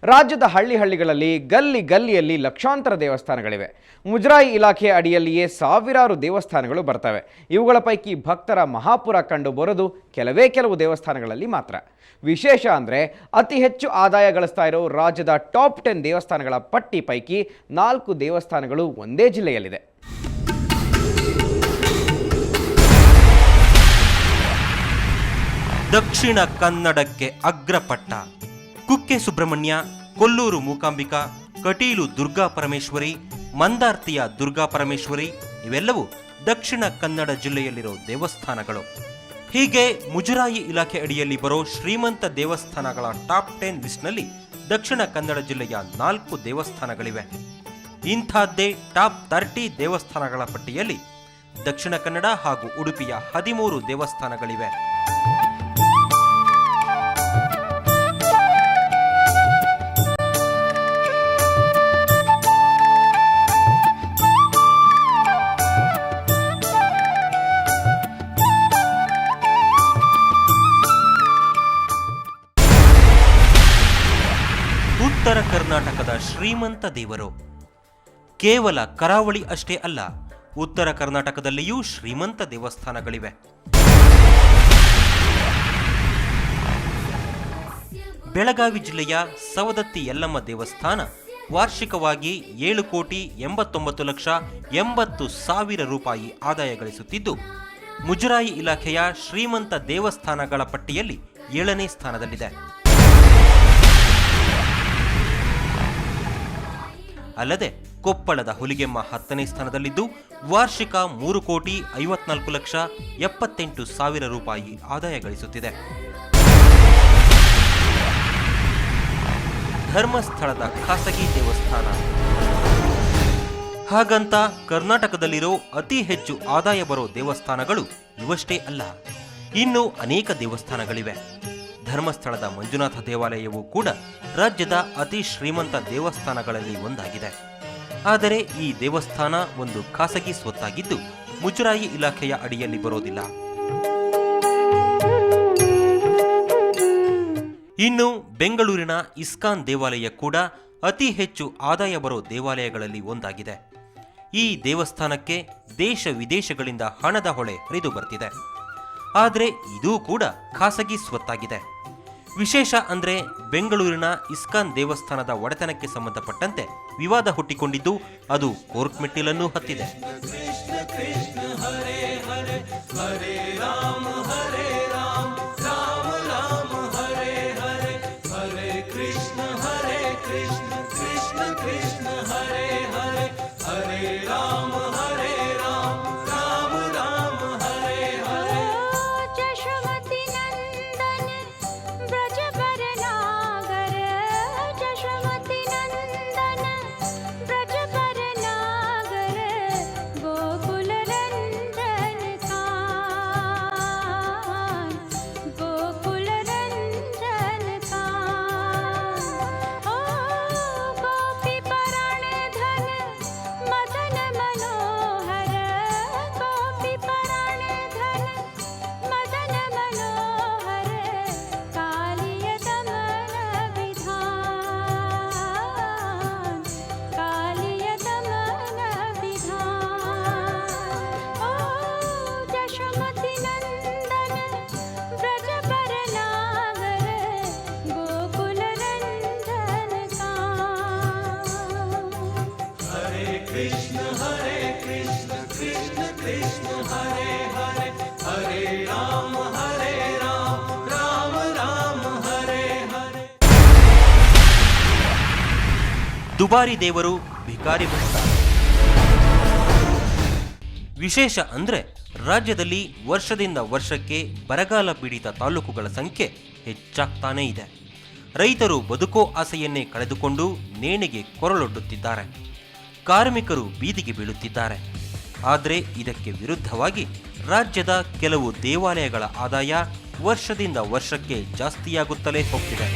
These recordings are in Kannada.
ರಾಜ್ಯದ ಹಳ್ಳಿಗಳಲ್ಲಿ ಗಲ್ಲಿ ಗಲ್ಲಿಯಲ್ಲಿ ಲಕ್ಷಾಂತರ ದೇವಸ್ಥಾನಗಳಿವೆ. ಮುಜರಾಯಿ ಇಲಾಖೆ ಅಡಿಯಲ್ಲಿಯೇ ಸಾವಿರಾರು ದೇವಸ್ಥಾನಗಳು ಬರ್ತವೆ. ಇವುಗಳ ಪೈಕಿ ಭಕ್ತರ ಮಹಾಪುರ ಕಂಡು ಬರೋದು ಕೆಲವು ದೇವಸ್ಥಾನಗಳಲ್ಲಿ ಮಾತ್ರ. ವಿಶೇಷ ಅಂದರೆ ಅತಿ ಹೆಚ್ಚು ಆದಾಯ ಗಳಿಸ್ತಾ ಇರೋ ರಾಜ್ಯದ ಟಾಪ್ 10 ದೇವಸ್ಥಾನಗಳ ಪಟ್ಟಿ ಪೈಕಿ 4 ದೇವಸ್ಥಾನಗಳು ಒಂದೇ ಜಿಲ್ಲೆಯಲ್ಲಿದೆ. ದಕ್ಷಿಣ ಕನ್ನಡಕ್ಕೆ ಅಗ್ರಪಟ್ಟ ಕುಕ್ಕೆ ಸುಬ್ರಹ್ಮಣ್ಯ, ಕೊಲ್ಲೂರು ಮೂಕಾಂಬಿಕಾ, ಕಟೀಲು ದುರ್ಗಾ ಪರಮೇಶ್ವರಿ, ಮಂದಾರ್ತಿಯ ದುರ್ಗಾ ಪರಮೇಶ್ವರಿ ಇವೆಲ್ಲವೂ ದಕ್ಷಿಣ ಕನ್ನಡ ಜಿಲ್ಲೆಯಲ್ಲಿರೋ ದೇವಸ್ಥಾನಗಳು. ಹೀಗೆ ಮುಜರಾಯಿ ಇಲಾಖೆ ಅಡಿಯಲ್ಲಿ ಬರೋ ಶ್ರೀಮಂತ ದೇವಸ್ಥಾನಗಳ ಟಾಪ್ 10 ಲಿಸ್ಟ್ನಲ್ಲಿ ದಕ್ಷಿಣ ಕನ್ನಡ ಜಿಲ್ಲೆಯ 4 ದೇವಸ್ಥಾನಗಳಿವೆ. ಇಂಥದ್ದೇ ಟಾಪ್ 30 ದೇವಸ್ಥಾನಗಳ ಪಟ್ಟಿಯಲ್ಲಿ ದಕ್ಷಿಣ ಕನ್ನಡ ಹಾಗೂ ಉಡುಪಿಯ 13 ದೇವಸ್ಥಾನಗಳಿವೆ. ಉತ್ತರ ಕರ್ನಾಟಕದ ಶ್ರೀಮಂತ ದೇವರು ಕೇವಲ ಕರಾವಳಿ ಅಷ್ಟೇ ಅಲ್ಲ, ಉತ್ತರ ಕರ್ನಾಟಕದಲ್ಲಿಯೂ ಶ್ರೀಮಂತ ದೇವಸ್ಥಾನಗಳಿವೆ. ಬೆಳಗಾವಿ ಜಿಲ್ಲೆಯ ಸವದತ್ತಿ ಯಲ್ಲಮ್ಮ ದೇವಸ್ಥಾನ ವಾರ್ಷಿಕವಾಗಿ 7,89,80,00,000 ರೂಪಾಯಿ ಆದಾಯ ಗಳಿಸುತ್ತಿದ್ದು, ಮುಜರಾಯಿ ಇಲಾಖೆಯ ಶ್ರೀಮಂತ ದೇವಸ್ಥಾನಗಳ ಪಟ್ಟಿಯಲ್ಲಿ 7ನೇ ಸ್ಥಾನದಲ್ಲಿದೆ. ಅಲ್ಲದೆ ಕೊಪ್ಪಳದ ಹುಲಿಗೆಮ್ಮ 10ನೇ ಸ್ಥಾನದಲ್ಲಿದ್ದು, ವಾರ್ಷಿಕ 3,54,78,000 ರೂಪಾಯಿ ಆದಾಯ ಗಳಿಸುತ್ತಿದೆ. ಧರ್ಮಸ್ಥಳದ ಖಾಸಗಿ ದೇವಸ್ಥಾನ ಹಾಗಂತ ಕರ್ನಾಟಕದಲ್ಲಿರೋ ಅತಿ ಹೆಚ್ಚು ಆದಾಯ ಬರೋ ದೇವಸ್ಥಾನಗಳು ಇವಷ್ಟೇ ಅಲ್ಲ, ಇನ್ನೂ ಅನೇಕ ದೇವಸ್ಥಾನಗಳಿವೆ. ಧರ್ಮಸ್ಥಳದ ಮಂಜುನಾಥ ದೇವಾಲಯವೂ ಕೂಡ ರಾಜ್ಯದ ಅತಿ ಶ್ರೀಮಂತ ದೇವಸ್ಥಾನಗಳಲ್ಲಿ ಒಂದಾಗಿದೆ. ಆದರೆ ಈ ದೇವಸ್ಥಾನ ಒಂದು ಖಾಸಗಿ ಸ್ವತ್ತಾಗಿದ್ದು, ಮುಜರಾಯಿ ಇಲಾಖೆಯ ಅಡಿಯಲ್ಲಿ ಬರೋದಿಲ್ಲ. ಇನ್ನು ಬೆಂಗಳೂರಿನ ಇಸ್ಕಾನ್ ದೇವಾಲಯ ಕೂಡ ಅತಿ ಹೆಚ್ಚು ಆದಾಯ ಬರೋ ದೇವಾಲಯಗಳಲ್ಲಿ ಒಂದಾಗಿದೆ. ಈ ದೇವಸ್ಥಾನಕ್ಕೆ ದೇಶ ವಿದೇಶಗಳಿಂದ ಹಣದ ಹೊಳೆ ಹರಿದು ಬರ್ತಿದೆ. ಆದರೆ ಇದೂ ಕೂಡ ಖಾಸಗಿ ಸ್ವತ್ತಾಗಿದೆ. ವಿಶೇಷ ಅಂದ್ರೆ ಬೆಂಗಳೂರಿನ ಇಸ್ಕಾನ್ ದೇವಸ್ಥಾನದ ಒಡೆತನಕ್ಕೆ ಸಂಬಂಧಪಟ್ಟಂತೆ ವಿವಾದ ಹುಟ್ಟಿಕೊಂಡಿದ್ದು, ಅದು ಕೋರ್ಟ್ ಮೆಟ್ಟಿಲನ್ನೂ ಹತ್ತಿದೆ. ದುಬಾರಿ ದೇವರು ಭಿಕಾರಿ ಭಕ್ತ. ವಿಶೇಷ ಅಂದ್ರೆ ರಾಜ್ಯದಲ್ಲಿ ವರ್ಷದಿಂದ ವರ್ಷಕ್ಕೆ ಬರಗಾಲ ಪೀಡಿತ ತಾಲೂಕುಗಳ ಸಂಖ್ಯೆ ಹೆಚ್ಚಾಗ್ತಾನೇ ಇದೆ. ರೈತರು ಬದುಕೋ ಆಸೆಯನ್ನೇ ಕಳೆದುಕೊಂಡು ನೇಣಿಗೆ ಕೊರಳೊಡ್ಡುತ್ತಿದ್ದಾರೆ. ಕಾರ್ಮಿಕರು ಬೀದಿಗೆ ಬೀಳುತ್ತಿದ್ದಾರೆ. ಆದರೆ ಇದಕ್ಕೆ ವಿರುದ್ಧವಾಗಿ ರಾಜ್ಯದ ಕೆಲವು ದೇವಾಲಯಗಳ ಆದಾಯ ವರ್ಷದಿಂದ ವರ್ಷಕ್ಕೆ ಜಾಸ್ತಿಯಾಗುತ್ತಲೇ ಹೋಗ್ತಿದೆ.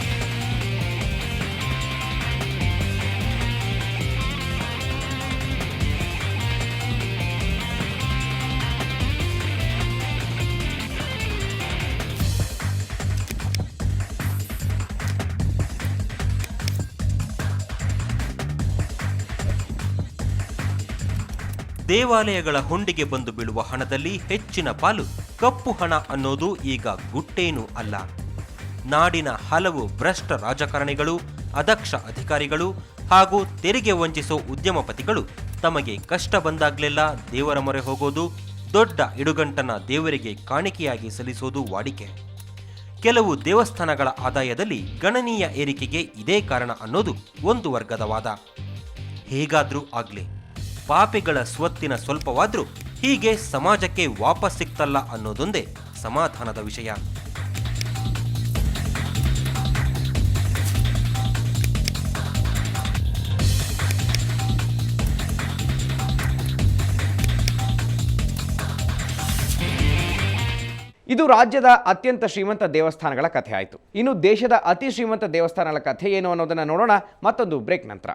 ದೇವಾಲಯಗಳ ಹುಂಡಿಗೆ ಬಂದು ಬೀಳುವ ಹಣದಲ್ಲಿ ಹೆಚ್ಚಿನ ಪಾಲು ಕಪ್ಪು ಹಣ ಅನ್ನೋದು ಈಗ ಗುಟ್ಟೇನೂ ಅಲ್ಲ. ನಾಡಿನ ಹಲವು ಭ್ರಷ್ಟ ರಾಜಕಾರಣಿಗಳು, ಅದಕ್ಷ ಅಧಿಕಾರಿಗಳು ಹಾಗೂ ತೆರಿಗೆ ವಂಚಿಸೋ ಉದ್ಯಮಪತಿಗಳು ತಮಗೆ ಕಷ್ಟ ಬಂದಾಗ್ಲೆಲ್ಲ ದೇವರ ಮೊರೆ ಹೋಗೋದು, ದೊಡ್ಡ ಇಡುಗಂಟನ ದೇವರಿಗೆ ಕಾಣಿಕೆಯಾಗಿ ಸಲ್ಲಿಸೋದು ವಾಡಿಕೆ. ಕೆಲವು ದೇವಸ್ಥಾನಗಳ ಆದಾಯದಲ್ಲಿ ಗಣನೀಯ ಏರಿಕೆಗೆ ಇದೇ ಕಾರಣ ಅನ್ನೋದು ಒಂದು ವರ್ಗದ ವಾದ. ಹೇಗಾದ್ರೂ ಆಗ್ಲಿ, ಪಾಪಿಗಳ ಸ್ವತ್ತಿನ ಸ್ವಲ್ಪವಾದ್ರೂ ಹೀಗೆ ಸಮಾಜಕ್ಕೆ ವಾಪಸ್ ಸಿಕ್ತಲ್ಲ ಅನ್ನೋದೊಂದೇ ಸಮಾಧಾನದ ವಿಷಯ. ಇದು ರಾಜ್ಯದ ಅತ್ಯಂತ ಶ್ರೀಮಂತ ದೇವಸ್ಥಾನಗಳ ಕಥೆ ಆಯಿತು. ಇನ್ನು ದೇಶದ ಅತಿ ಶ್ರೀಮಂತ ದೇವಸ್ಥಾನಗಳ ಕಥೆ ಏನು ಅನ್ನೋದನ್ನು ನೋಡೋಣ ಮತ್ತೊಂದು ಬ್ರೇಕ್ ನಂತರ.